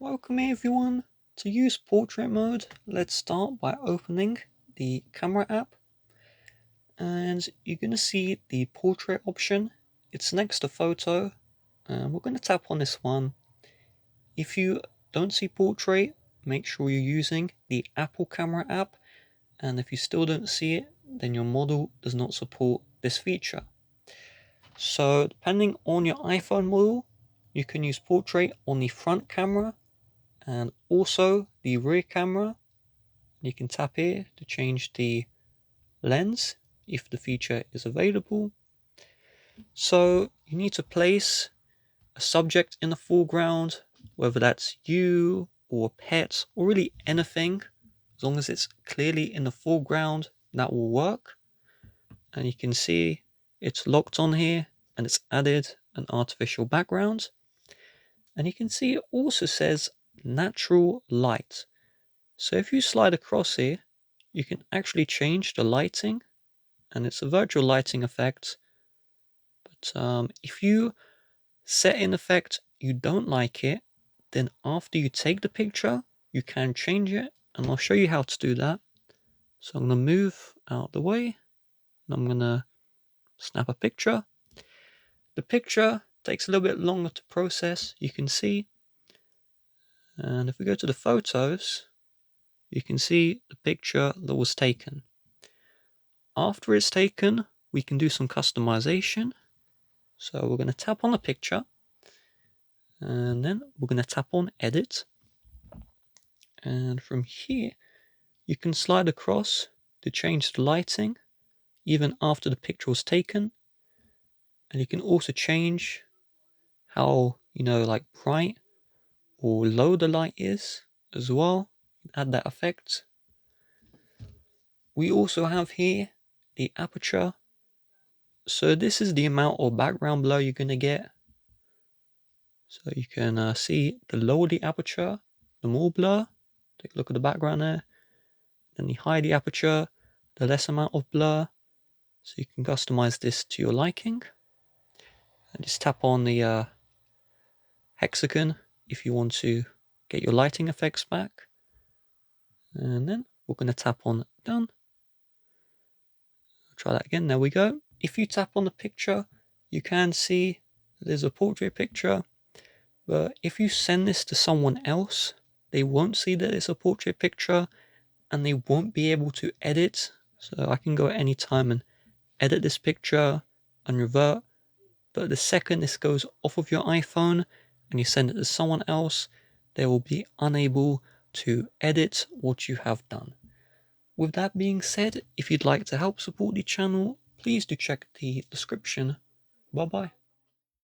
Welcome everyone. To use portrait mode, let's start by opening the camera app, and you're going to see the portrait option. It's next to photo, and we're going to tap on this one. If you don't see portrait, make sure you're using the Apple camera app, and if you still don't see it, then your model does not support this feature. So depending on your iPhone model, you can use portrait on the front camera and also the rear camera. You can tap here to change the lens if the feature is available. So you need to place a subject in the foreground, whether that's you or a pet or really anything. As long as it's clearly in the foreground, that will work. And you can see it's locked on here and it's added an artificial background. And you can see it also says natural light. So if you slide across here, you can actually change the lighting, and it's a virtual lighting effect. But if you set an effect you don't like it, then after you take the picture, you can change it, and I'll show you how to do that. So I'm going to move out of the way, and I'm going to snap a picture. The picture takes a little bit longer to process, you can see. And if we go to the photos, you can see the picture that was taken. After it's taken, we can do some customization. So we're going to tap on the picture, and then we're going to tap on edit. And from here, you can slide across to change the lighting even after the picture was taken. And you can also change how, like bright or low the light is as well. Add that effect. We also have here the aperture. So this is the amount of background blur you're going to get. So you can see the lower the aperture, the more blur. Take a look at the background there. Then the higher the aperture, the less amount of blur. So you can customize this to your liking. And just tap on the hexagon if you want to get your lighting effects back. And then we're going to tap on done. Try that again. There we go. If you tap on the picture, you can see there's a portrait picture. But if you send this to someone else, they won't see that it's a portrait picture and they won't be able to edit. So I can go at any time and edit this picture and revert. But the second this goes off of your iPhone and you send it to someone else, they will be unable to edit what you have done. With that being said, if you'd like to help support the channel, please do check the description. Bye bye.